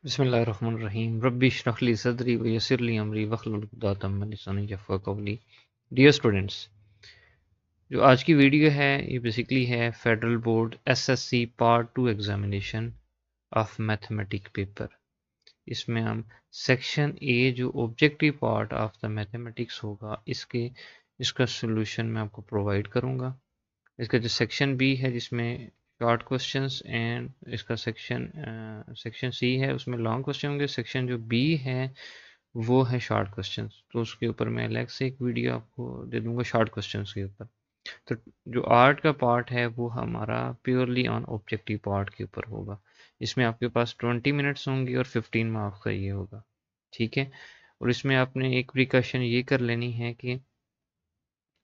बिस्मिल्लाहिर्रहमानिर्रहीम रब्बी इश्रह ली सदरी व यस्सिर ली अमरी वहलुल उक़दतम मिन लिसानी यफ़क़हू क़ौली। डियर स्टूडेंट्स, जो आज की वीडियो है ये बेसिकली है federal board SSC part 2 examination of mathematic paper. इसमें हम सेक्शन ए जो objective part of the mathematics होगा इसका सॉल्यूशन मैं आपको प्रोवाइड करूँगा। इसका जो सेक्शन बी है जिसमें शॉर्ट क्वेश्चंस एंड इसका सेक्शन सी है उसमें लॉन्ग क्वेश्चन होंगे। सेक्शन जो बी है वो है शॉर्ट क्वेश्चंस, तो उसके ऊपर मैं अलग से एक वीडियो आपको दे दूंगा शॉर्ट क्वेश्चंस के ऊपर। तो जो आर्ट का पार्ट है वो हमारा प्योरली ऑन ऑब्जेक्टिव पार्ट के ऊपर होगा। इसमें आपके पास 20 मिनट्स होंगे और 15 मार्क्स का ये होगा, ठीक है। और इसमें आपने एक प्रिकॉशन ये कर लेनी है कि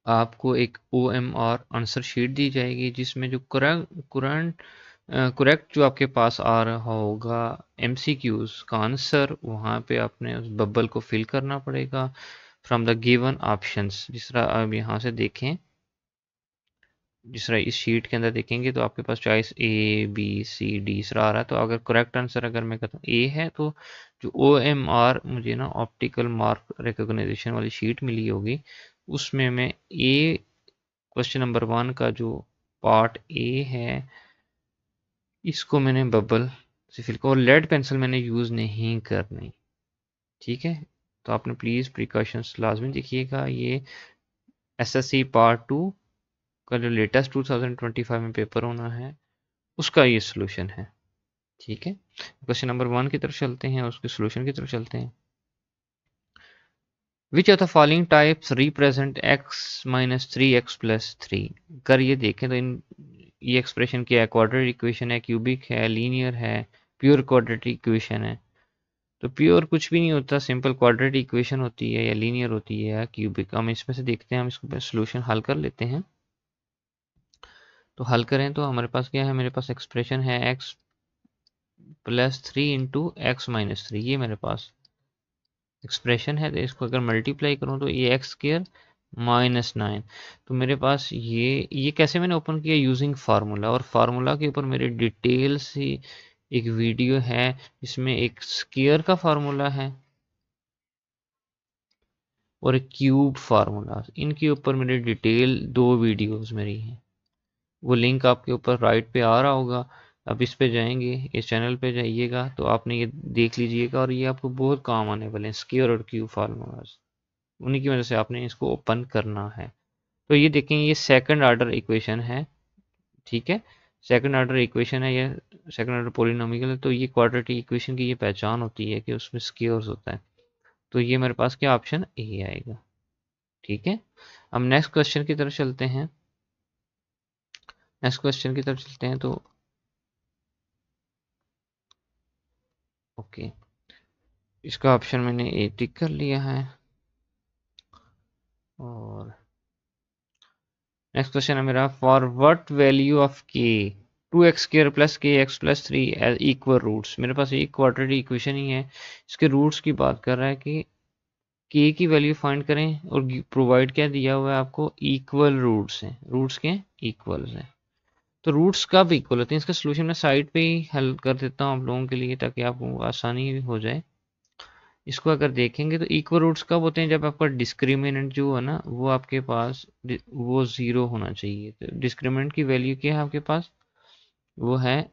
आपको एक OMR आंसर शीट दी जाएगी जिसमें जो करेक्ट जो आपके पास आ रहा होगा MCQs का आंसर, वहाँ पे आपने उस बबल को फिल करना पड़ेगा फ्रॉम द गिवन ऑप्शंस। जिस तरह आप यहाँ से देखें, जिस तरह इस शीट के अंदर देखेंगे तो आपके पास choice A B C D इस तरह आ रहा है। तो अगर करेक्ट आंसर अगर मैं कहता हूँ A है तो जो OMR मुझे ना ऑप्टिकल मार्क रिकॉग्निशन वाली शीट मिली होगी उसमें मैं A क्वेश्चन नंबर 1 का जो पार्ट ए है इसको मैंने बबल से फिल कर, और लेड पेंसिल मैंने यूज़ नहीं करनी, ठीक है। तो आपने प्लीज़ प्रिकॉशंस लाजमी देखिएगा। ये एसएससी पार्ट 2 का जो लेटेस्ट 2025 में पेपर होना है उसका ये सोल्यूशन है, ठीक है। क्वेश्चन नंबर 1 की तरफ चलते हैं, उसके सोल्यूशन की तरफ चलते हैं। Which of the following types represent x minus 3x plus 3। अगर ये देखें तो ये एक्सप्रेशन क्या है, क्वाड्रेटिक इक्वेशन है, क्यूबिक है, लीनियर है, प्योर क्वाड्रेटिक इक्वेशन है। तो प्योर कुछ भी नहीं होता, सिंपल क्वाड्रेटिक इक्वेशन होती है या लीनियर होती है या क्यूबिक। हम इसमें से देखते हैं, हम इसको सोल्यूशन हल कर लेते हैं। तो हल करें तो हमारे पास क्या है, मेरे पास एक्सप्रेशन है x plus 3 into x minus 3, ये मेरे पास एक्सप्रेशन है। तो इसको अगर मल्टीप्लाई करूँ तो ये एक्स स्क्वायर माइनस 9। तो मेरे पास ये कैसे मैंने ओपन किया, यूजिंग फार्मूला। और फार्मूला के ऊपर मेरी डिटेल सी एक वीडियो है जिसमें एक स्क्वायर का फार्मूला है और एक क्यूब फार्मूला, इनके ऊपर मेरी डिटेल 2 वीडियोस मेरी हैं। वो लिंक आपके ऊपर राइट पे आ रहा होगा, आप इस पे जाएंगे, इस चैनल पे जाइएगा तो आपने ये देख लीजिएगा और ये आपको बहुत काम आने वाले हैं स्क्वायर और क्यूब फार्मूलाज। उन्हीं की वजह से आपने इसको ओपन करना है। तो ये देखें, ये सेकंड ऑर्डर इक्वेशन है, ठीक है। सेकंड ऑर्डर इक्वेशन है, ये सेकंड ऑर्डर पोलिनोमियल है। तो ये क्वाड्रेटिक इक्वेशन की ये पहचान होती है कि उसमें स्क्वायर्स होता है। तो ये मेरे पास क्या ऑप्शन ए आएगा, ठीक है। हम नेक्स्ट क्वेश्चन की तरफ चलते हैं। नेक्स्ट क्वेश्चन की तरफ चलते हैं तो ओके, इसका ऑप्शन मैंने ए टिक कर लिया है। और नेक्स्ट क्वेश्चन है मेरा, for what value of k 2x square plus k x plus 3 as equal roots. मेरे पास एक क्वाड्रेटिक इक्वेशन ही है, इसके रूट्स की बात कर रहा है कि के की वैल्यू फाइंड करें और प्रोवाइड क्या दिया हुआ है आपको, इक्वल रूट्स हैं, रूट्स के इक्वल हैं। तो रूट्स कब इक्वल होते हैं, इसका सोल्यूशन मैं साइड पे ही हल कर देता हूँ आप लोगों के लिए ताकि आपको आसानी हो जाए। इसको अगर देखेंगे तो इक्वल रूट्स कब होते हैं, जब आपका डिस्क्रिमिनेंट जो है ना वो आपके पास वो 0 होना चाहिए। तो डिस्क्रिमिनेंट की वैल्यू क्या है आपके पास, वो है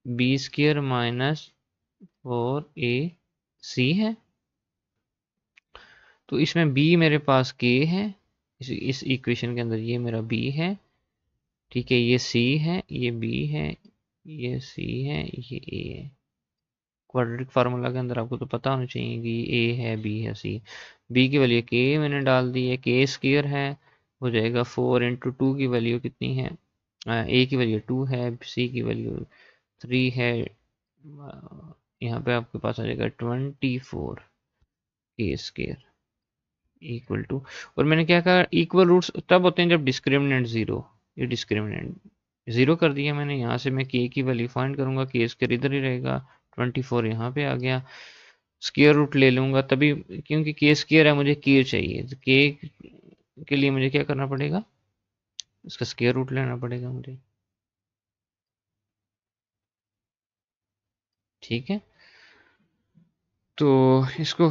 बी स्क्र माइनस 4ac है। तो इसमें b मेरे पास k है, इस इक्वेशन के अंदर ये मेरा b है, ठीक है। ये c है, ये b है, ये c है, ये a है। क्वाड्रेटिक फार्मूला के अंदर आपको तो पता होना चाहिए कि ए है, बी है, सी। बी की वैल्यू के मैंने डाल दी है, के स्क्वायर है, हो जाएगा 4 इंटू 2 की वैल्यू कितनी है, ए की वैल्यू 2 है, सी की वैल्यू 3 है। यहाँ पे आपके पास आ जाएगा 24 के स्क्वायर इक्वल टू, और मैंने क्या कहा, इक्वल रूट्स तब होते हैं जब डिस्क्रिमिनेंट 0, ये डिस्क्रिमिनेंट 0 कर दिया मैंने। यहाँ से मैं के की वैल्यू फाइंड करूंगा, के स्क्वायर इधर ही रहेगा, 24 यहाँ पे आ गया। स्क्वायर रूट ले लूंगा तभी, क्योंकि के स्क्वायर है, मुझे के चाहिए। तो के लिए मुझे क्या करना पड़ेगा, इसका स्क्वायर रूट लेना पड़ेगा मुझे, ठीक है। तो इसको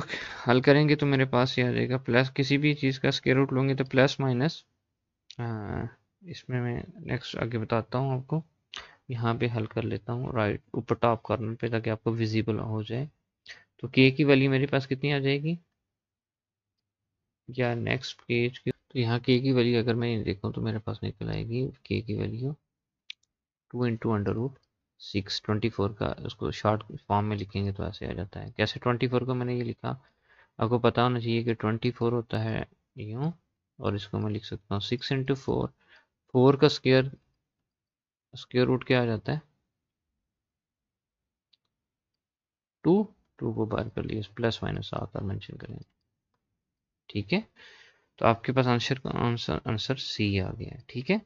हल करेंगे तो मेरे पास ये आ जाएगा प्लस, किसी भी चीज़ का स्क्वायर रूट लूँगे तो प्लस माइनस, इसमें मैं नेक्स्ट आगे बताता हूँ आपको। यहाँ पे हल कर लेता हूँ राइट ऊपर टॉप कॉर्नर पे, ताकि आपको विजिबल हो जाए। तो के की वैल्यू मेरे पास कितनी आ जाएगी, या नेक्स्ट पेज की, तो यहाँ के की वैल्यू अगर मैं देखूँ तो मेरे पास निकल आएगी के की वैल्यू 2 × √6, 24 का, उसको शॉर्ट फॉर्म में लिखेंगे तो ऐसे आ जाता है। कैसे 24 को मैंने ये लिखा, आपको पता होना चाहिए कि 24 होता है यूँ, और इसको मैं लिख सकता हूँ 6 × 4, 4 का स्क्वायर रूट क्या आ जाता है 2, 2 को बाहर कर लिया, प्लस माइनस आकर मेंशन करेंगे। ठीक है, तो आपके पास आंसर सी आ गया है। ठीक है,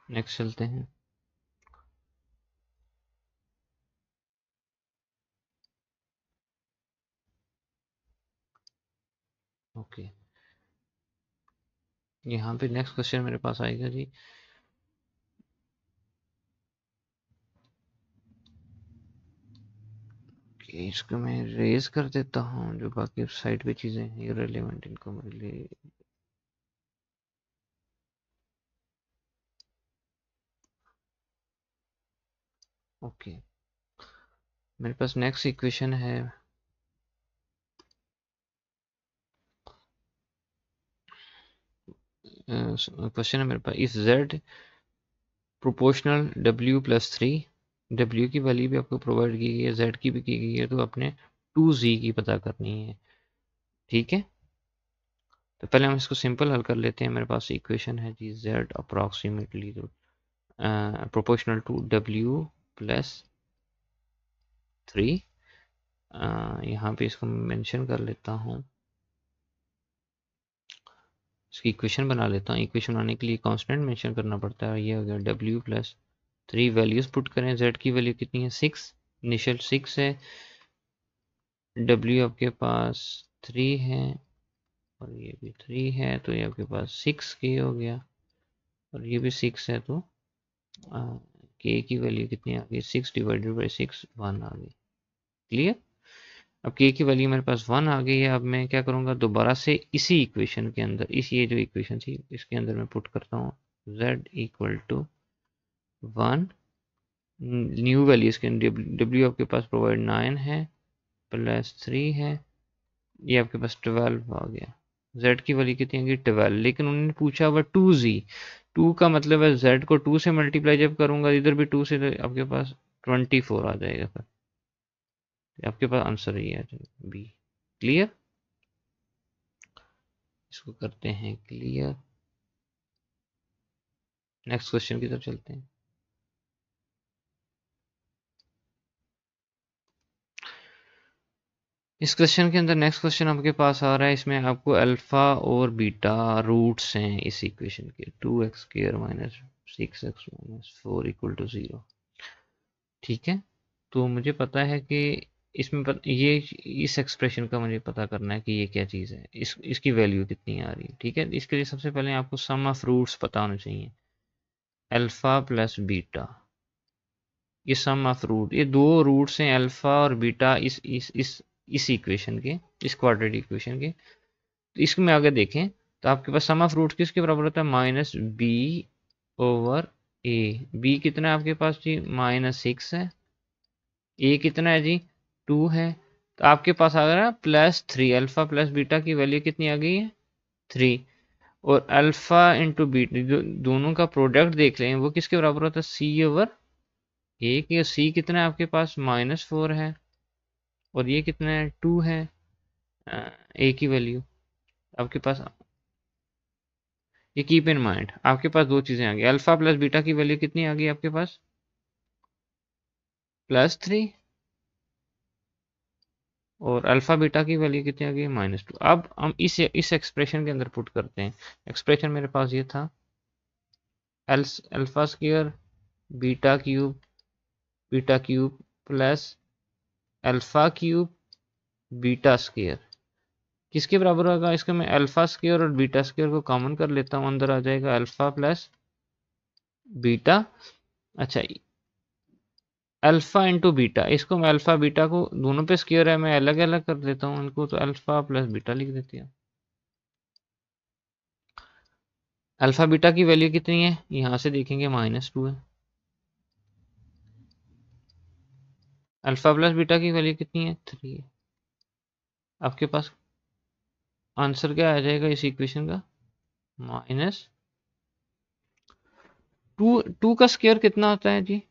नेक्स्ट चलते हैं। ओके, यहाँ पे नेक्स्ट क्वेश्चन मेरे पास आएगा जी, कि इसको मैं रेज कर देता हूँ, जो बाकी साइड पे चीज़ें हैं ये रेलिवेंट, इनको मेरे लिए ओके। मेरे पास नेक्स्ट इक्वेशन है, क्वेश्चन है मेरे पास, if Z proportional W+3, W की वैल्यू भी आपको प्रोवाइड की गई है, Z की भी की गई है, तो अपने 2Z की पता करनी है। ठीक है, तो पहले हम इसको सिंपल हल कर लेते हैं। मेरे पास इक्वेशन है जी Z अप्रॉक्सीमेटली तो प्रोपोर्शनल टू W+3, यहाँ पे इसको मेंशन कर लेता हूँ, इसकी इक्वेशन बना लेता हूँ। इक्वेशन बनाने के लिए कांस्टेंट मेंशन करना पड़ता है, ये हो गया W+3, वैल्यूज पुट करें। Z की वैल्यू कितनी है 6, इनिशियल 6 है, W आपके पास 3 है, और ये भी 3 है, तो ये आपके पास 6K हो गया, और ये भी 6 है, तो K की वैल्यू कितनी आ गई 6/6 1 आ गई। क्लियर, अब K की वैल्यू मेरे पास 1 आ गई है। अब मैं क्या करूँगा, दोबारा से इसी इक्वेशन के अंदर, इस ये जो इक्वेशन थी इसके अंदर मैं पुट करता हूँ Z = 1, न्यू वैल्यू इसके W आपके पास प्रोवाइड 9 है, +3 है, ये आपके पास 12 आ गया। Z की वैल्यू कितनी आ गई 12, लेकिन उन्होंने पूछा हुआ 2Z, 2 का मतलब है Z को 2 से मल्टीप्लाई जब करूंगा इधर भी 2 से, तो आपके पास 24 आ जाएगा। फिर आपके पास आंसर ही है बी। क्लियर, इसको करते हैं क्लियर, नेक्स्ट क्वेश्चन की तरफ चलते हैं। इस क्वेश्चन के अंदर नेक्स्ट क्वेश्चन आपके पास आ रहा है, इसमें आपको अल्फा और बीटा रूट्स हैं इस इक्वेशन के, 2x² - 6x - 4 = 0। ठीक है, तो मुझे पता है कि इसमें ये इस एक्सप्रेशन का मुझे पता करना है कि ये क्या चीज़ है, इसकी वैल्यू कितनी आ रही है। ठीक है, इसके लिए सबसे पहले आपको सम ऑफ रूट्स पता होना चाहिए, अल्फा प्लस बीटा, ये सम ऑफ रूट, ये दो रूट्स हैं अल्फा और बीटा इस इक्वेशन के, इस क्वाड्रेटिक इक्वेशन के। तो इसमें आगे देखें तो आपके पास सम ऑफ रूट किसके बराबर होता है, -b/a। b कितना है आपके पास जी -6 है, ए कितना है जी 2 है, तो आपके पास आ रहा है +3, अल्फा प्लस बीटा की वैल्यू कितनी आ गई है 3, और अल्फा इंटू बीटा दोनों का प्रोडक्ट देख लें वो किसके बराबर होता है C/ए की। सी कितना है आपके पास -4 है, और ये कितना है 2 है, ए की वैल्यू आपके पास, ये कीप इन माइंड आपके पास दो चीज़ें आ गई, अल्फा प्लस बीटा की वैल्यू कितनी आ गई आपके पास +3, और अल्फा बीटा की वैल्यू कितनी आ गई -2। अब हम इस एक्सप्रेशन के अंदर पुट करते हैं। एक्सप्रेशन मेरे पास ये था alpha square beta cube plus alpha cube beta square. किसके बराबर होगा, इसका मैं अल्फा स्क्वायर और बीटा स्क्वायर को कॉमन कर लेता हूँ, अंदर आ जाएगा अल्फा प्लस बीटा। अच्छा, अल्फा इंटू बीटा, इसको मैं अल्फा बीटा को दोनों पे स्क्वायर है, मैं अलग अलग कर देता हूँ इनको, तो अल्फा प्लस बीटा लिख देती हूँ। अल्फा बीटा की वैल्यू कितनी है, यहाँ से देखेंगे -2 है। अल्फा प्लस बीटा की वैल्यू कितनी है, 3 है। आपके पास आंसर क्या आ जाएगा इस इक्वेशन का, माइनस टू का स्क्वायर कितना होता है जी,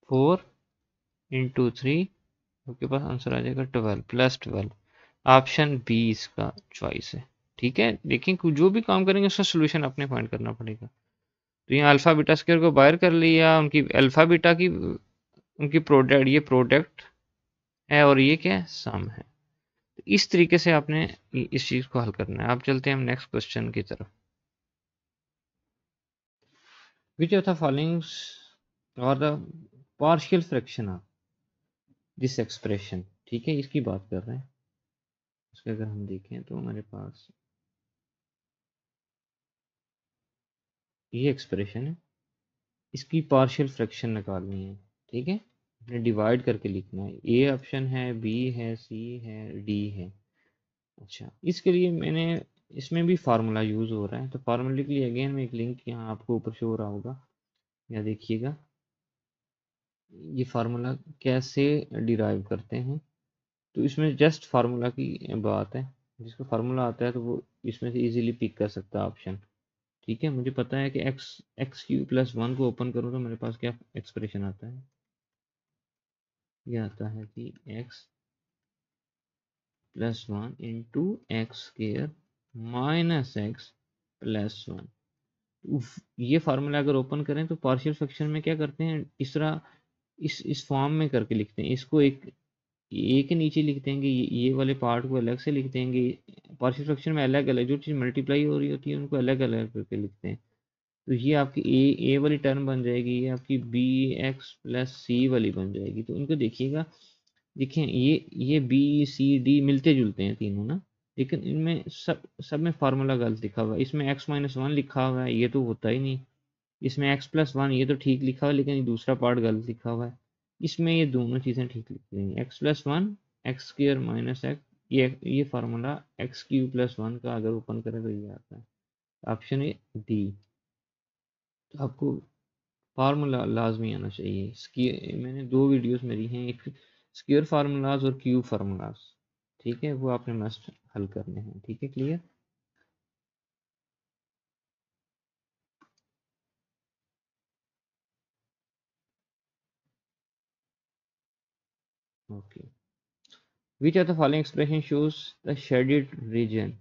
4 × 3, आपके पास आंसर आ जाएगा 12 +12। ऑप्शन बी इसका चॉइस है। ठीक है, देखिए जो भी काम करेंगे उसका सोल्यूशन अपने फाइंड करना पड़ेगा। तो यहाँ अल्फा बीटा स्क्वायर को बाहर कर लिया, उनकी अल्फा बीटा की उनकी प्रोडक्ट, ये प्रोडक्ट है और ये क्या है, सम है। तो इस तरीके से आपने इस चीज़ को हल करना है। आप चलते हैं हम नेक्स्ट क्वेश्चन की तरफ। विच ऑफ द फॉलोइंग्स और the partial fraction of this expression, ठीक है, इसकी बात कर रहे हैं। इसका अगर हम देखें तो हमारे पास ये एक्सप्रेशन है, इसकी पार्शियल फ्रैक्शन निकालनी है। ठीक है, हमने डिवाइड करके लिखना है। ए ऑप्शन है, बी है, सी है, डी है। अच्छा, इसके लिए मैंने इसमें भी फार्मूला यूज़ हो रहा है, तो फार्मूले के लिए अगेन मैं एक लिंक यहाँ आपको ऊपर शो हो रहा होगा, या देखिएगा ये फार्मूला कैसे डिराइव करते हैं। तो इसमें जस्ट फार्मूला की बात है, जिसको फार्मूला आता है तो वो इसमें से इजीली पिक कर सकता है ऑप्शन। ठीक है, मुझे पता है कि x³ + 1 को ओपन करूँ तो मेरे पास क्या एक्सप्रेशन आता है, ये आता है कि x + 1 इंटू x² -x + 1। ये फार्मूला अगर ओपन करें तो पार्शियल फ्रैक्शन में क्या करते हैं, इस तरह इस फॉर्म में करके लिखते हैं। इसको ए के नीचे लिख देंगे, ये वाले पार्ट को अलग से लिख देंगे। पार्शियल फ्रैक्शन में अलग अलग जो चीज़ मल्टीप्लाई हो रही होती है उनको अलग अलग करके लिखते हैं। तो ये आपकी ए वाली टर्म बन जाएगी, ये आपकी bx + c वाली बन जाएगी। तो इनको देखिएगा, देखें ये बी सी डी मिलते जुलते हैं तीनों ना, लेकिन इनमें सब में फार्मूला गलत लिखा हुआ है। इसमें x - 1 लिखा हुआ है, ये तो होता ही नहीं। इसमें x + 1 ये तो ठीक लिखा हुआ है, लेकिन ये दूसरा पार्ट गलत लिखा हुआ है। इसमें ये दोनों चीज़ें ठीक लिखी हुई हैं, x + 1 x² - x। ये फार्मूला x³ + 1 का अगर ओपन करें तो ये आता है, ऑप्शन ए डी। तो आपको फार्मूला लाजमी आना चाहिए। मैंने 2 वीडियोस मेरी हैं, एक स्क्वायर फार्मूलाज और क्यूब फार्मूलाज। ठीक है, वो आपने मस्ट हल करने हैं। ठीक है, clear. Okay, which are the following expression shows the shaded region.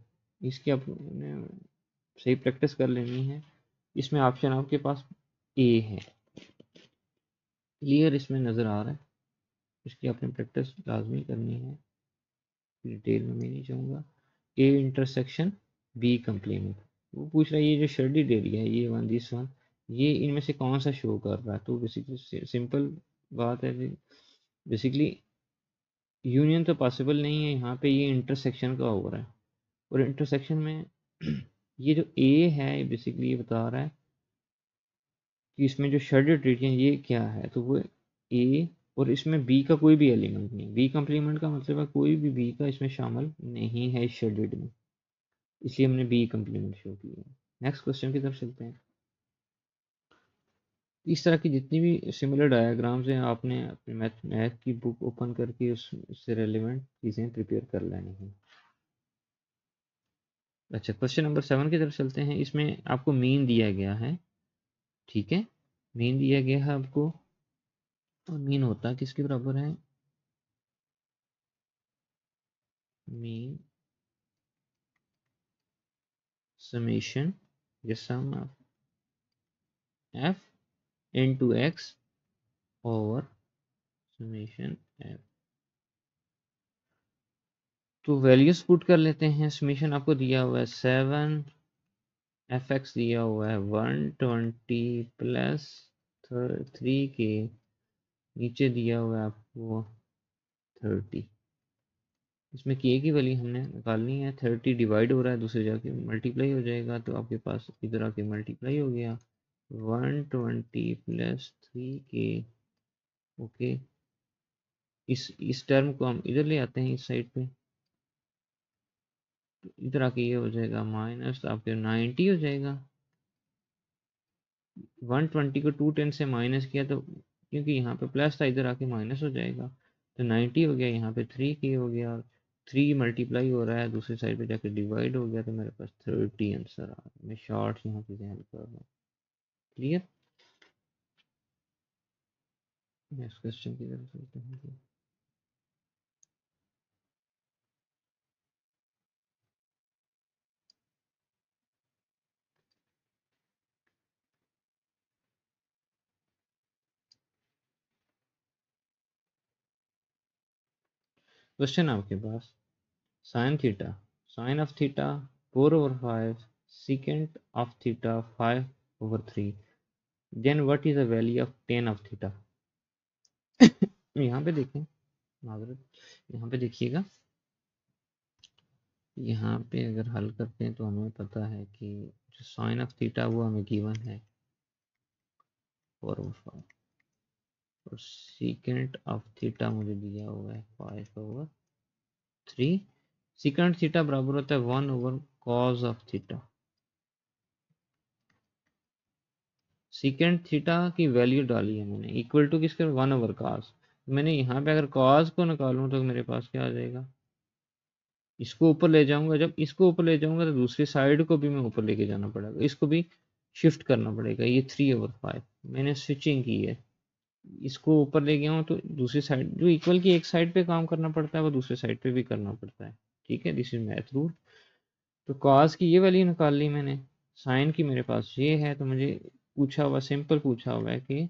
इसकी आपने सही प्रैक्टिस कर लेनी है। इसमें ऑप्शन आपके पास ए है, क्लियर इसमें नज़र आ रहा है। इसकी आपने प्रैक्टिस लाजमी करनी है, डिटेल में मैं नहीं चाहूँगा। ए इंटरसेक्शन बी कंप्लीमेंट, वो पूछ रहा है ये जो शेडेड एरिया है, ये वन दिस वन, ये इनमें से कौन सा शो कर रहा है। तो बेसिकली सिंपल बात है, बेसिकली यूनियन तो पॉसिबल नहीं है यहाँ पे, ये इंटरसेक्शन का हो रहा है। और इंटरसेक्शन में ये जो ए है बेसिकली ये बता रहा है कि इसमें जो शेडेड रीजन ये क्या है, तो वो ए, और इसमें बी का कोई भी एलिमेंट नहीं। बी कंप्लीमेंट का मतलब है कोई भी बी का इसमें शामिल नहीं है इस शेडेड में, इसलिए हमने बी कंप्लीमेंट शो किया है। नेक्स्ट क्वेश्चन की तरफ चलते हैं। इस तरह की जितनी भी सिमिलर डायग्राम्स हैं आपने अपने मैथ की बुक ओपन करके उससे रेलिवेंट चीज़ें प्रिपेयर कर लेनी हैं। अच्छा, क्वेश्चन नंबर 7 की तरफ चलते हैं। इसमें आपको मीन दिया गया है, ठीक है, मीन दिया गया है आपको, और मीन होता है किसके बराबर है, मीन समेशन ये sum of F into X over summation F. तो वैल्यूज पुट कर लेते हैं। समेशन आपको दिया हुआ है 7, एफ एक्स दिया हुआ है 120 प्लस 3 के नीचे दिया हुआ है आपको 30। इसमें के की वैल्यू हमने निकालनी है। 30 डिवाइड हो रहा है, दूसरे जाके मल्टीप्लाई हो जाएगा, तो आपके पास इधर आके मल्टीप्लाई हो गया 120 प्लस 3k। ओके, इस टर्म को हम इधर ले आते हैं इस साइड पे, तो इधर आके ये हो जाएगा माइनस, तो आपके 90 हो जाएगा। 120 को 210 से माइनस किया तो क्योंकि यहाँ पे प्लस था, इधर आके माइनस हो जाएगा, तो 90 हो गया, यहाँ पे 3k हो गया, और 3 मल्टीप्लाई हो रहा है, दूसरी साइड पे जाके डिवाइड हो गया, तो मेरे पास 30 आंसर आ रहा है। मैं शॉर्ट यहाँ चीज़ें हल कर रहा हूँ। क्लियर? नेक्स्ट क्वेश्चन की तरफ चलते हैं। क्वेश्चन आपके पास, sine theta, sine of theta 4/5, secant of theta 5/3, then what is the value of tan of theta? यहाँ पे देखें, माजरत, यहाँ पे देखिएगा, यहाँ पे अगर हल करते हैं तो हमें पता है कि जो साइन ऑफ थीटा वो हमें गिवन है 4/5, और सीकेंट ऑफ थीटा मुझे दिया हुआ है 5/3। सीकेंट थीटा बराबर होता है 1/cos of theta. Secant theta की वैल्यू डाली है मैंने, इक्वल टू किसके, 1/cos। मैंने यहाँ पे अगर cos को निकालूं तो मेरे पास क्या आ जाएगा, इसको ऊपर ले जाऊंगा, जब इसको ऊपर ले जाऊंगा तो दूसरी साइड को भी मैं ऊपर लेके जाना पड़ेगा, इसको भी शिफ्ट करना पड़ेगा। ये 3/5 मैंने स्विचिंग की है, इसको ऊपर ले गया हूँ तो दूसरी साइड, जो इक्वल की एक साइड पे काम करना पड़ता है वो दूसरी साइड पे भी करना पड़ता है। ठीक है, दिस इज मैथ रूल। तो cos की ये वैल्यू निकाल ली मैंने, साइन की मेरे पास ये है, तो मुझे पूछा हुआ, सिंपल पूछा हुआ है कि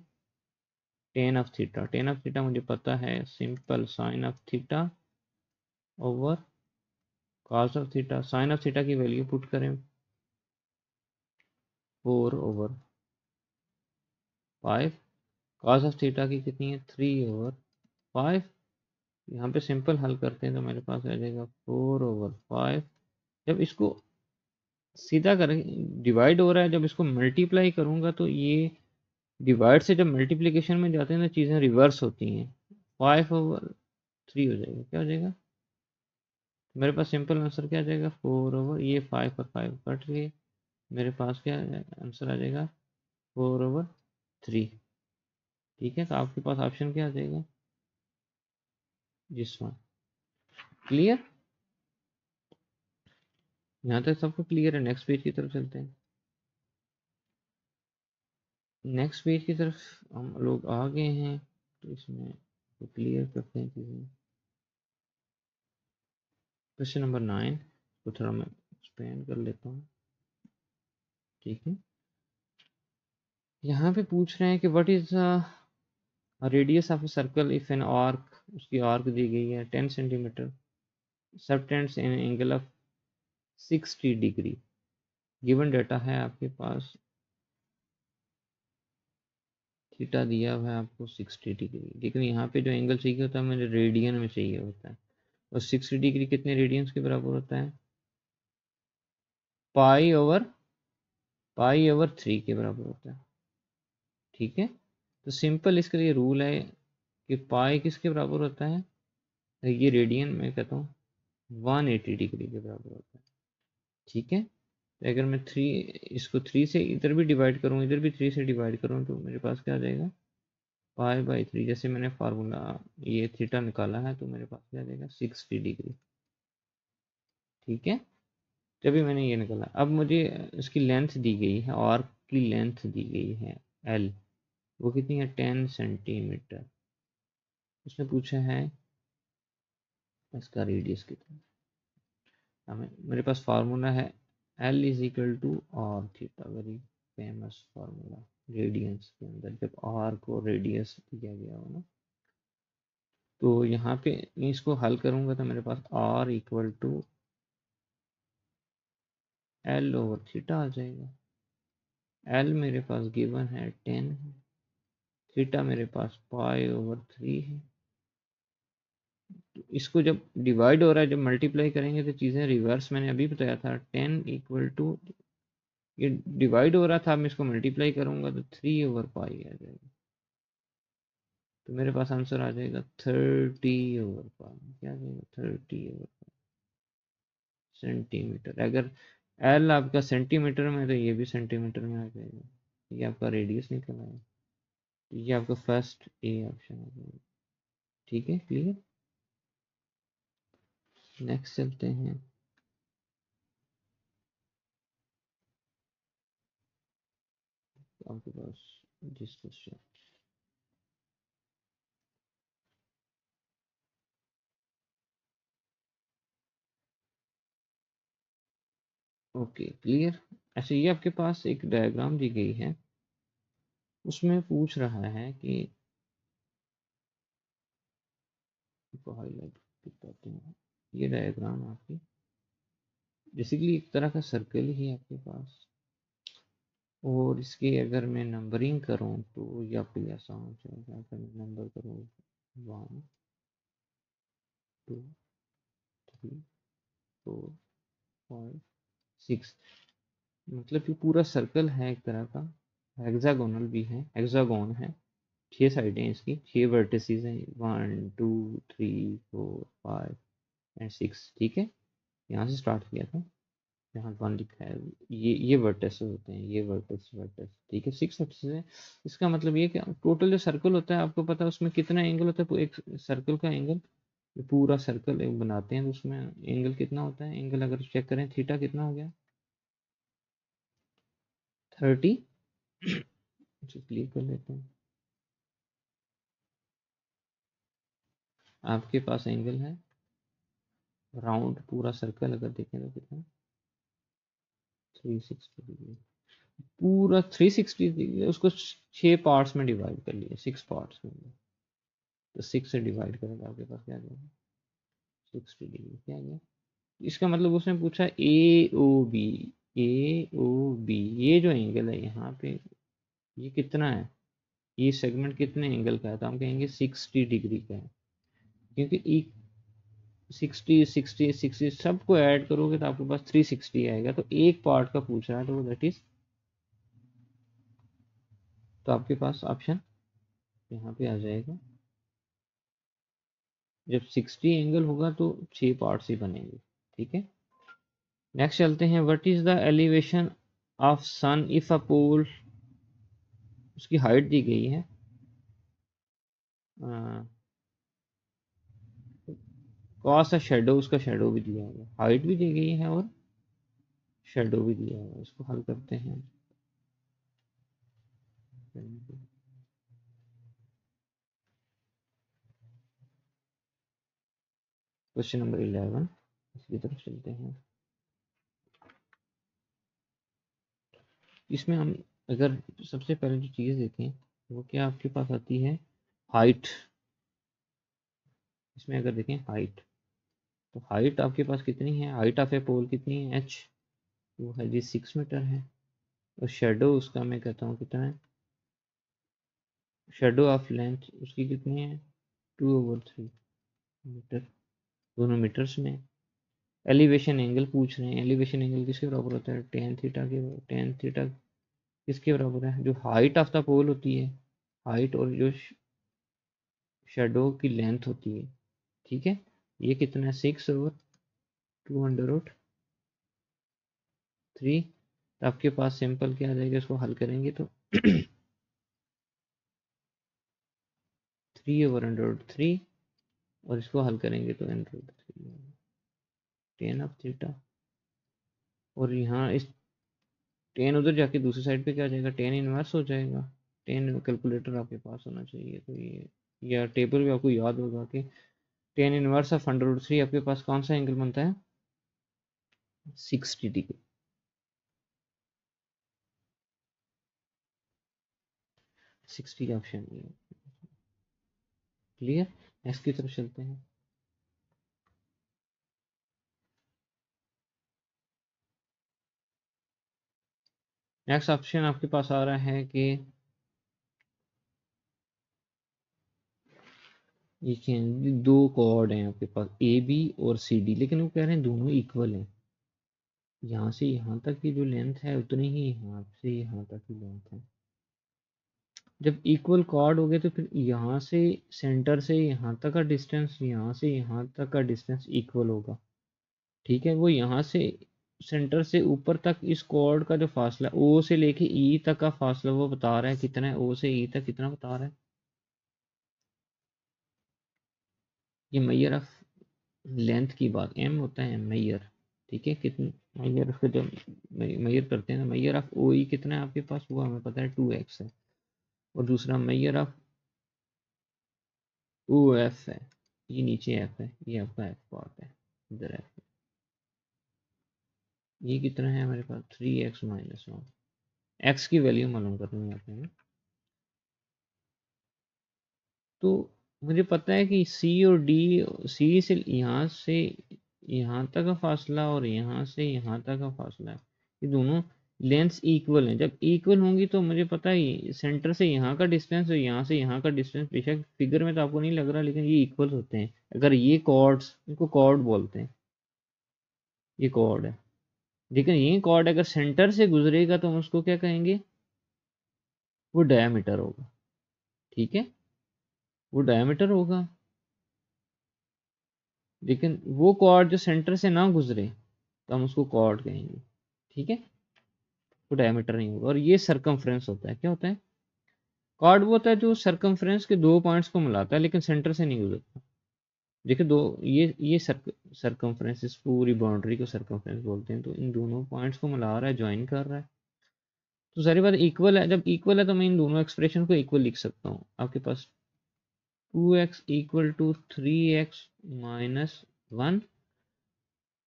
tan of theta, tan of theta मुझे पता है, simple sine of theta over cos of theta. Sine of theta की वैल्यू पुट करें 4/5, कॉस ऑफ थीटा की कितनी है 3/5। यहाँ पे सिंपल हल करते हैं तो मेरे पास आ जाएगा 4/5। जब इसको सीधा करें, डिवाइड हो रहा है, जब इसको मल्टीप्लाई करूंगा तो ये डिवाइड से जब मल्टीप्लीकेशन में जाते हैं ना चीज़ें रिवर्स होती हैं, 5/3 हो जाएगा। क्या हो जाएगा मेरे पास, सिंपल आंसर क्या आ जाएगा, 4 ये 5 और 5 कट गए, मेरे पास क्या आंसर आ जाएगा 4/3। ठीक है, तो आपके पास ऑप्शन क्या आ जाएगा, जिस वन। क्लियर? यहाँ तक सबको क्लियर है? नेक्स्ट पेज की तरफ चलते हैं। नेक्स्ट पेज की तरफ हम लोग आ गए हैं, तो इसमें तो क्लियर करते हैं चीज़ें। क्वेश्चन नंबर 9 को थोड़ा मैं एक्सपेंड कर लेता हूँ। ठीक है, यहाँ पे पूछ रहे हैं कि what is radius of a circle if an arc, उसकी आर्क दी गई है 10 centimetre, subtends in angle of 60 degree. Given data है आपके पास, थीटा दिया हुआ है आपको 60 डिग्री, लेकिन यहाँ पे जो एंगल चाहिए होता है मुझे रेडियन में चाहिए होता है, और 60 डिग्री कितने रेडियंस के बराबर होता है, पाई ओवर 3 के बराबर होता है। ठीक है, तो सिंपल इसके लिए रूल है कि पाई किसके बराबर होता है, ये रेडियन में कहता हूँ 180 डिग्री के बराबर होता है। ठीक है, तो अगर मैं इसको 3 से इधर भी डिवाइड करूँ, इधर भी 3 से डिवाइड करूँ, तो मेरे पास क्या आ जाएगा, पाई/3। जैसे मैंने फार्मूला ये थीटा निकाला है, तो मेरे पास क्या आ जाएगा 60 डिग्री। ठीक है, तभी मैंने ये निकाला। अब मुझे इसकी लेंथ दी गई है, आर्क की लेंथ दी गई है एल, वो कितनी है 10 सेंटीमीटर। उसने पूछा है इसका रेडियस कितना। हमें, मेरे पास फार्मूला है l is equal to r theta, very famous formula radians के अंदर, जब आर को रेडियस दिया गया हो ना। तो यहाँ पे इसको हल करूंगा तो मेरे पास आर इक्वल टू L/थीटा आ जाएगा। एल मेरे पास गिवन है 10 थीटा मेरे पास पाई/3 है, तो इसको जब डिवाइड हो रहा है, जब मल्टीप्लाई करेंगे तो चीज़ें रिवर्स, मैंने अभी बताया था 10 इक्वल टू, ये डिवाइड हो रहा था, मैं इसको मल्टीप्लाई करूंगा तो 3/पाई आ जाएगा। तो मेरे पास आंसर आ जाएगा 30/पाई। क्या आ जाएगा? 30/पाई सेंटीमीटर। अगर एल आपका सेंटीमीटर में है तो ये भी सेंटीमीटर में आ जाएगा। ये आपका रेडियस निकल आया। तो ये आपका फर्स्ट ए ऑप्शन आ जाएगा। ठीक है, क्लियर। नेक्स्ट चलते हैं। आपके पास जिस क्वेश्चन, ओके क्लियर। ऐसे ये आपके पास एक डायग्राम दी गई है, उसमें पूछ रहा है कि, इसको हाईलाइट करते हैं, ये डायग्राम आपकी बेसिकली एक तरह का सर्कल ही है आपके पास, और इसके अगर मैं नंबरिंग करूं तो ये आपके लिए आसान हो जाएगा। अगर मैं नंबर करूं 1 2 3 4 5 6, मतलब कि पूरा सर्कल है एक तरह का, हेक्सागोनल भी है, हेक्सागोन है। 6 साइडें हैं इसकी, 6 वर्टिसेस हैं, 1 2 3 4 5 एंड 6। ठीक है, यहाँ से स्टार्ट किया था, यहाँ 1 लिखा है। ये वर्टेक्स होते हैं, ये वर्टेक्स वर्टेक्स। ठीक है, 6 वर्टेक्स है। इसका मतलब ये कि टोटल जो सर्कल होता है आपको पता है उसमें कितना एंगल होता है, एक सर्कल का एंगल, पूरा सर्कल एक बनाते हैं तो उसमें एंगल कितना होता है। एंगल अगर चेक करें, थीटा कितना हो गया? 30। क्लिक कर लेते हैं। आपके पास एंगल है राउंड, पूरा सर्कल अगर देखें तो कितना, 360 डिग्री। पूरा 360 डिग्री, उसको 6 पार्ट्स में डिवाइड कर लिया, 6 पार्ट्स में। तो 6 से डिवाइड करें तो आपके पास क्या आ जाएगा? 60 डिग्री। क्या आ गया? इसका मतलब उसने पूछा ए ओ बी, ए ओ बी, ये जो एंगल है यहाँ पे, ये कितना है, ये सेगमेंट कितने एंगल का है? तो हम कहेंगे 60 डिग्री का है, क्योंकि एक 60 60 60 सबको ऐड करोगे तो आपके पास 360 आएगा। तो एक पार्ट का पूछ रहा है तो दैट इज, तो आपके पास ऑप्शन यहाँ पे आ जाएगा। जब 60 एंगल होगा तो 6 पार्ट्स ही बनेंगे। ठीक है, नेक्स्ट चलते हैं। What is the elevation of sun if a pole, उसकी हाइट दी गई है, कॉस अ शेडो, उसका शेडो भी दिया है, हाइट भी दी गई है और शेडो भी दिया है। इसको हल करते हैं। क्वेश्चन नंबर 11, इसकी तरफ चलते हैं। इसमें हम अगर सबसे पहले जो चीज़ देखें वो क्या आपके पास आती है, हाइट। इसमें अगर देखें हाइट, तो हाइट आपके पास कितनी है, हाइट ऑफ ए पोल कितनी है, एच, वो है जी 6 मीटर है। और शेडो उसका मैं कहता हूँ कितना है, शेडो ऑफ लेंथ उसकी कितनी है, 2/3 मीटर, दोनों मीटर्स में। एलिवेशन एंगल पूछ रहे हैं, एलिवेशन एंगल किसके बराबर होता है, टेन थीटा किसके बराबर है, जो हाइट ऑफ द पोल होती है, हाइट, और जो शेडो की लेंथ होती है। ठीक है, ये कितना है, 6/2√3। तो आपके पास सिंपल क्या आ जाएगा, इसको हल करेंगे तो 3/√3, और इसको हल करेंगे तो n√3, टेन ऑफ थीटा। और यहाँ इस टेन उधर जाके दूसरी साइड पे क्या आ जाएगा, टेन इनवर्स हो जाएगा। टेन कैलकुलेटर आपके पास होना चाहिए, तो ये या टेबल भी आपको याद होगा कि टेन इनवर्स ऑफ 100√3 आपके पास कौन सा एंगल बनता है, 60 डिग्री। 60 ऑप्शन ये क्लियर। नेक्स्ट की तरफ चलते हैं। नेक्स्ट ऑप्शन आपके पास आ रहा है कि ये दो कॉर्ड हैं आपके पास ए बी और सी डी, लेकिन वो कह रहे हैं दोनों इक्वल हैं। यहाँ से यहाँ तक की जो लेंथ है उतनी ही यहाँ से यहाँ तक की लेंथ है। जब इक्वल कॉर्ड हो गए तो फिर यहाँ से सेंटर से यहाँ तक का डिस्टेंस, यहाँ से यहाँ तक का डिस्टेंस इक्वल होगा। ठीक है, वो यहाँ से सेंटर से ऊपर तक इस कॉर्ड का जो फासला ओ से लेके ई तक का फासला वो बता रहा है कितना है, ओ से ई तक कितना बता रहा है। ये मैयर ऑफ लेंथ की बात, एम होता है मैयर। ठीक है, कितनी मैयर ऑफ, जब मैयर करते हैं ना, मैयर ऑफ ओ ई कितना है आपके पास, वो हमें पता है 2x है। और दूसरा मैयर ऑफ ओ एफ है, ये नीचे एफ है, ये आपका एफ पार्ट है, इधर एफ। ये कितना है हमारे पास 3x-1, एक्स की वैल्यू मालूम करनी है हमें। तो मुझे पता है कि सी और डी, सी से यहाँ तक का फासला और यहाँ से यहाँ तक का फासला है, ये दोनों लेंथ इक्वल हैं। जब इक्वल होंगी तो मुझे पता है सेंटर से यहाँ का डिस्टेंस और यहाँ से यहाँ का डिस्टेंस, बेशक फिगर में तो आपको नहीं लग रहा, लेकिन ये इक्वल होते हैं। अगर ये कॉर्ड्स, इनको कॉर्ड बोलते हैं, ये कॉर्ड है। लेकिन ये कॉर्ड अगर सेंटर से गुजरेगा तो हम उसको क्या कहेंगे, वो डायमीटर होगा। ठीक है, वो डायमीटर होगा। लेकिन वो कॉर्ड जो सेंटर से ना गुजरे तो हम उसको कॉर्ड कहेंगे। ठीक है, वो डायमीटर नहीं होगा। और ये सरकमफ्रेंस होता है। क्या होता है, कॉर्ड वो होता है जो सरकमफ्रेंस के दो पॉइंट्स को मिलाता है लेकिन सेंटर से नहीं गुजरता। देखिए दो, ये सरकमफ्रेंस, इस पूरी बाउंड्री को सरकमफ्रेंस बोलते हैं। तो इन दोनों पॉइंट्स को मिला रहा है, ज्वाइन कर रहा है। तो सारी बात इक्वल है। जब इक्वल है तो मैं इन दोनों एक्सप्रेशन को इक्वल लिख सकता हूँ। आपके पास 2x इक्वल टू 3x-1,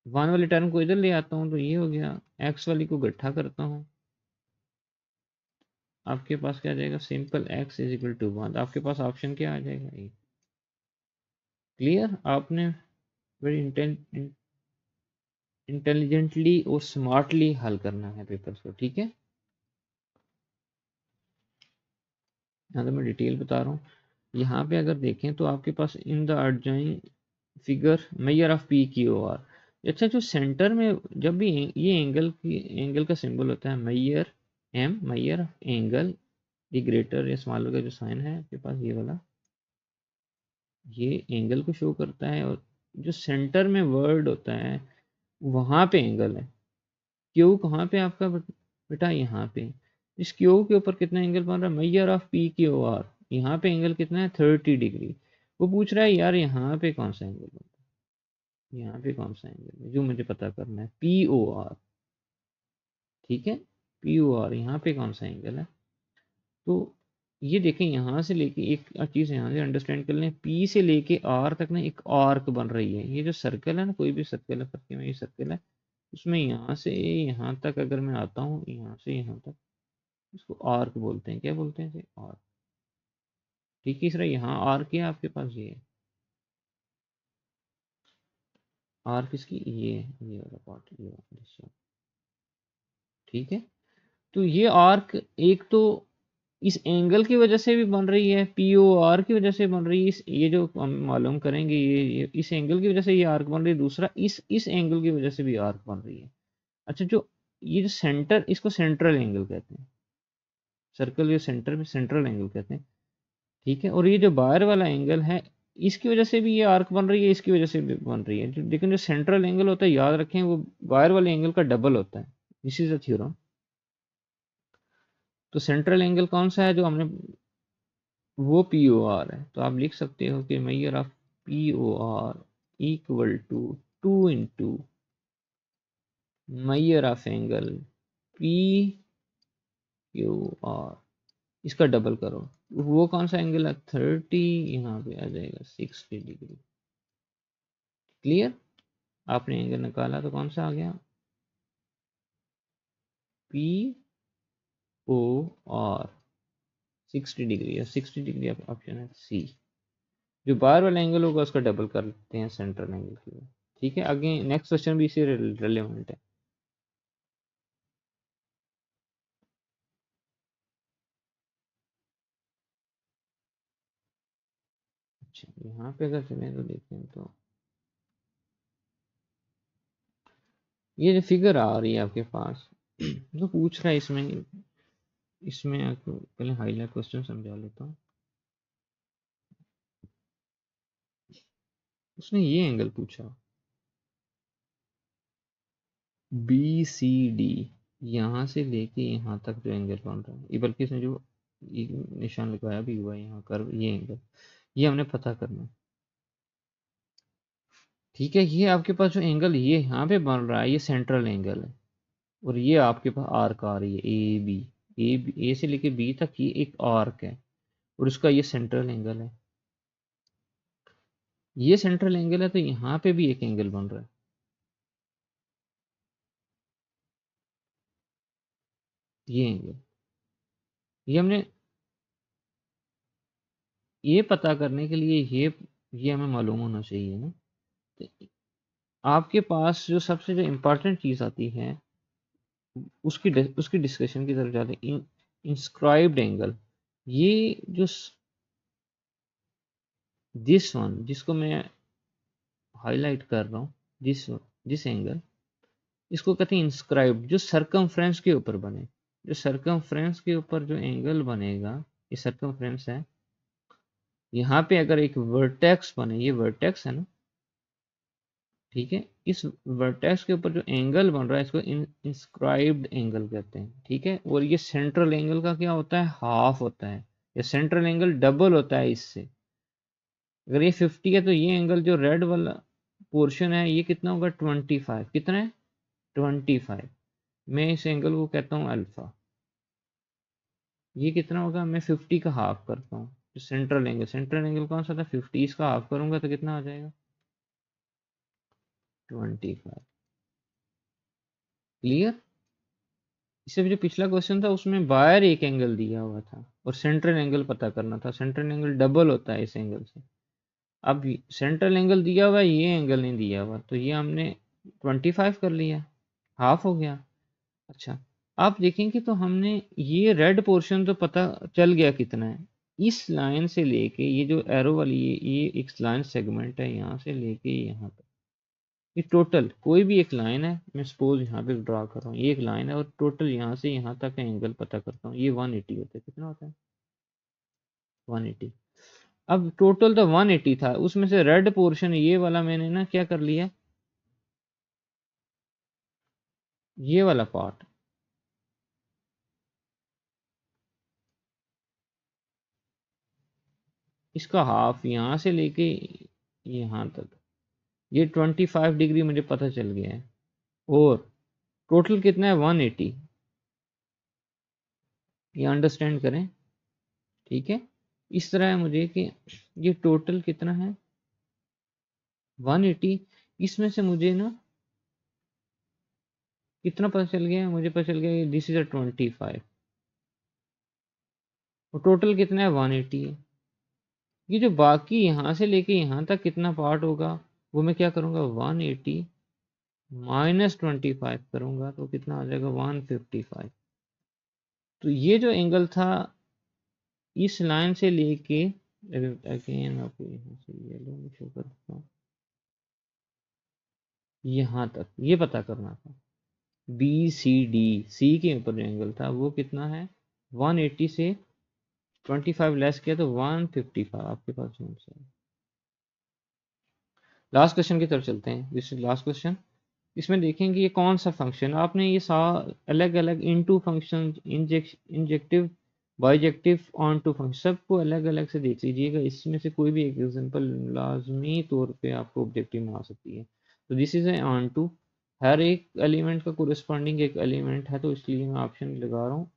1 वाली टर्म को इधर ले आता हूँ तो ये हो गया, x वाली को गट्ठा करता हूँ, आपके पास क्या आ जाएगा, simple x is equal to 1। आपके पास ऑप्शन क्या आ जाएगा, ये क्लियर। आपने बड़ी इंटेलिजेंटली और स्मार्टली हल करना है पेपर्स को। ठीक है, यहाँ तो मैं डिटेल बता रहा हूँ। यहाँ पे अगर देखें तो आपके पास in the adjoining figure measure of P Q R. अच्छा, जो सेंटर में जब भी ये एंगल का सिंबल होता है measure, m measure of angle, ये ग्रेटर या स्मॉलर का जो साइन है आपके पास ये वाला, ये एंगल को शो करता है। और जो सेंटर में वर्ड होता है वहां पे एंगल है। क्यू कहाँ पे आपका बेटा, यहाँ पे। इस क्यू के ऊपर कितना एंगल बन रहा है, major of P Q are. यहाँ पे एंगल कितना है, 30 डिग्री। वो पूछ रहा है यार यहाँ पे कौन सा एंगल बनता है, यहाँ पे कौन सा एंगल है जो मुझे पता करना है, पी ओ आर। ठीक है, पी ओ आर यहाँ पे कौन सा एंगल है। तो ये देखें, यहाँ से लेके एक चीज़ यहाँ से अंडरस्टैंड कर लें, पी से लेके आर तक ना एक आर्क बन रही है। ये जो सर्कल है ना, कोई भी सर्कल है, फर्क में ये सर्कल है, उसमें यहाँ से यहाँ तक अगर मैं आता हूँ, यहाँ से यहाँ तक, इसको आर्क बोलते हैं। क्या बोलते हैं इसे, आर्क। ठीक है, इस तरह यहाँ आर्क है आपके पास, ये आर्क इसकी ये वाला पार्ट, ये वाला हिस्सा। ठीक है, तो ये आर्क एक तो इस एंगल की वजह से भी बन रही है, पी ओ आर की वजह से बन रही है। इस ये जो हम मालूम करेंगे, ये इस एंगल की वजह से ये आर्क बन रही है। दूसरा इस एंगल की वजह से भी आर्क बन रही है। अच्छा, जो ये जो सेंटर, इसको सेंट्रल एंगल कहते हैं। सर्कल के सेंटर में सेंट्रल एंगल कहते हैं। ठीक है, और ये जो बाहर वाला एंगल है, इसकी वजह से भी ये आर्क बन रही है, इसकी वजह से भी बन रही है। लेकिन जो सेंट्रल एंगल होता है, याद रखें, वो बाहर वाले एंगल का डबल होता है। This is a theorem. तो सेंट्रल एंगल कौन सा है जो हमने, वो पी ओ आर है। तो आप लिख सकते हो कि measure of P O R equal to 2 × measure of angle P Q R, इसका डबल करो। वो कौन सा एंगल है, 30, यहाँ पे आ जाएगा 60 डिग्री। क्लियर, आपने एंगल निकाला तो कौन सा आ गया, पी ओ आर 60 डिग्री, या 60 डिग्री ऑप्शन है सी। जो बाहर वाला एंगल होगा उसका डबल कर लेते हैं सेंट्रल एंगल की। ठीक है, आगे नेक्स्ट क्वेश्चन भी इसी रिलेवेंट है। अच्छा, यहाँ पे अगर चलें तो देखें तो ये जो फिगर आ रही है आपके पास जो पूछ रहा है इसमें, इसमें आपको पहले हाईलाइट क्वेश्चन समझा लेता हूँ। उसने ये एंगल पूछा बी सी डी, यहाँ से लेके यहाँ तक जो एंगल बन रहा है, ये बल्कि इसने जो ये निशान लगाया भी हुआ है यहाँ कर, ये एंगल, ये हमने पता करना है। ठीक है, ये आपके पास जो एंगल ये यहाँ पे बन रहा है ये सेंट्रल एंगल है, और ये आपके पास आर्क आ रही है ए बी, ए से लेके बी तक ये एक आर्क है, और इसका ये सेंट्रल एंगल है। ये सेंट्रल एंगल है तो यहाँ पे भी एक एंगल बन रहा है, ये एंगल, ये हमने ये पता करने के लिए ये हमें मालूम होना चाहिए ना। तो आपके पास जो सबसे जो इम्पोर्टेंट चीज़ आती है उसकी डिस्कशन की तरफ जाते हैं, इंस्क्राइब्ड एंगल। ये जो दिस वन जिसको मैं हाईलाइट कर रहा हूँ, दिस एंगल, इसको कहते हैं इंस्क्राइब्ड, जो सरकमफ्रेंस के ऊपर बने, जो सरकमफ्रेंस के ऊपर जो एंगल बनेगा, ये सरकमफ्रेंस है। यहाँ पे अगर एक वर्टेक्स बने, ये वर्टेक्स है ना, ठीक है, इस वर्टेक्स के ऊपर जो एंगल बन रहा है इसको इंस्क्राइब्ड एंगल कहते हैं। ठीक है, और ये सेंट्रल एंगल का क्या होता है, हाफ होता है, या सेंट्रल एंगल डबल होता है इससे। अगर ये 50 है तो ये एंगल जो रेड वाला पोर्शन है ये कितना होगा, 25, कितना है, 25। मैं इस एंगल को कहता हूँ अल्फा। ये कितना होगा, मैं 50 का हाफ करता हूँ, जो सेंट्रल एंगल कौन सा था, 50, इसका हाफ करूंगा तो कितना आ जाएगा, 25। क्लियर। इससे जो पिछला क्वेश्चन था उसमें बाहर एक एंगल दिया हुआ था और सेंट्रल एंगल पता करना था, सेंट्रल एंगल डबल होता है इस एंगल से। अब सेंट्रल एंगल दिया हुआ है, ये एंगल नहीं दिया हुआ, तो ये हमने 25 कर लिया, हाफ हो गया। अच्छा, आप देखेंगे तो हमने ये रेड पोर्शन तो पता चल गया कितना है, इस लाइन से लेके ये जो एरो वाली ये एक लाइन सेगमेंट है, यहाँ से लेके यहाँ तक, ये टोटल कोई भी एक लाइन है, मैं सपोज यहाँ पे ड्रा कर रहा हूँ, ये एक लाइन है और टोटल यहाँ से यहाँ तक का एंगल पता करता हूँ, ये 180 होता है, कितना होता है, 180। अब टोटल तो 180 था, उसमें से रेड पोर्शन ये वाला मैंने ना क्या कर लिया, ये वाला पार्ट, इसका हाफ यहाँ से लेके यहाँ तक, ये 25 डिग्री मुझे पता चल गया है, और टोटल कितना है, 180। ये अंडरस्टैंड करें, ठीक है। इस तरह है मुझे कि ये टोटल कितना है, 180, इसमें से मुझे ना कितना पता चल गया, मुझे पता चल गया दिस इज अ 25, और टोटल कितना है, 180 है। ये जो बाकी यहाँ से लेके यहाँ तक कितना पार्ट होगा, वो मैं क्या करूँगा, 180 माइनस 25 करूँगा तो कितना आ जाएगा, 155। तो ये जो एंगल था इस लाइन से लेके, अगेन आपको यहाँ से येलो में शो करता हूँ, यहाँ तक ये पता करना था, बी सी डी, सी के ऊपर जो एंगल था वो कितना है, 180 से 25 लेस किया तो 155 आपके पास जो आंसर है। लास्ट क्वेश्चन की तरफ चलते हैं, दिस इज लास्ट क्वेश्चन। इसमें देखेंगे ये कौन सा फंक्शन, आपने ये अलग अलग into function, injective, bijective, onto function, सबको अलग अलग से देख लीजिएगा, इसमें से कोई भी एक एग्जांपल लाजमी तौर पे आपको ऑब्जेक्टिव में आ सकती है। तो this is a onto, हर एक एलिमेंट का कोरिस्पॉन्डिंग एक एलिमेंट है, तो इसलिए मैं ऑप्शन लगा रहा हूँ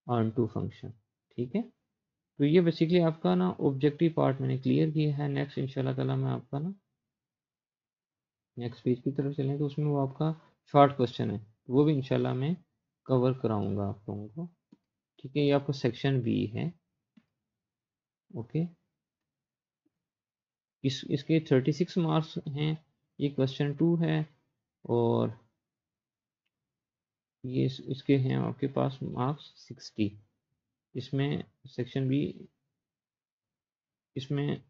ऑन टू फंक्शन। ठीक है, तो ये बेसिकली आपका ना ऑब्जेक्टिव पार्ट मैंने क्लियर किया है। नेक्स्ट इंशाल्लाह ताला मैं आपका ना नेक्स्ट पेज की तरफ चलें तो उसमें वो आपका शॉर्ट क्वेश्चन है, वो भी इंशाल्लाह मैं कवर कराऊंगा आप लोगों को। ठीक है, ये आपका सेक्शन बी है। ओके, इसके 36 मार्क्स हैं, ये क्वेश्चन 2 है, और ये इसके हैं आपके पास मार्क्स 60। इसमें सेक्शन बी, इसमें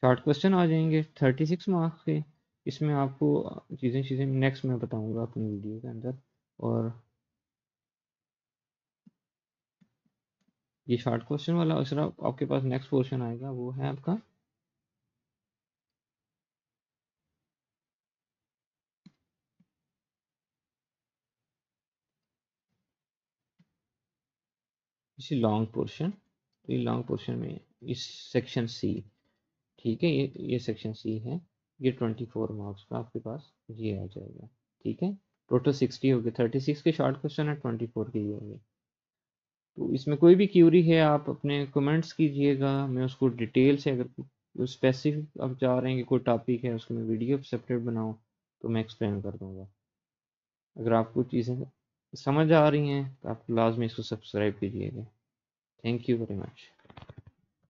शॉर्ट क्वेश्चन आ जाएंगे 36 मार्क्स के। इसमें आपको चीज़ें नेक्स्ट में बताऊंगा अपनी वीडियो के अंदर। और ये शॉर्ट क्वेश्चन वाला दूसरा आपके पास नेक्स्ट पोर्शन आएगा, वो है आपका इसी लॉन्ग पोर्शन। तो ये लॉन्ग पोर्शन में इस सेक्शन सी, ठीक है, ये सेक्शन सी है। ये 24 मार्क्स का आपके पास ये आ जाएगा। ठीक है, टोटल 60 हो गए, 36 के शॉर्ट क्वेश्चन है, 24 के ये हो गए। तो इसमें कोई भी क्यूरी है आप अपने कमेंट्स कीजिएगा, मैं उसको डिटेल से, अगर स्पेसिफिक आप चाह रहे हैं कि कोई टॉपिक है उसकी मैं वीडियो सेपरेट बनाऊं तो मैं एक्सप्लेन कर दूंगा। अगर आपको चीज़ें समझ आ रही हैं तो आप लाजमी इसको सब्सक्राइब कीजिएगा। Thank you very much.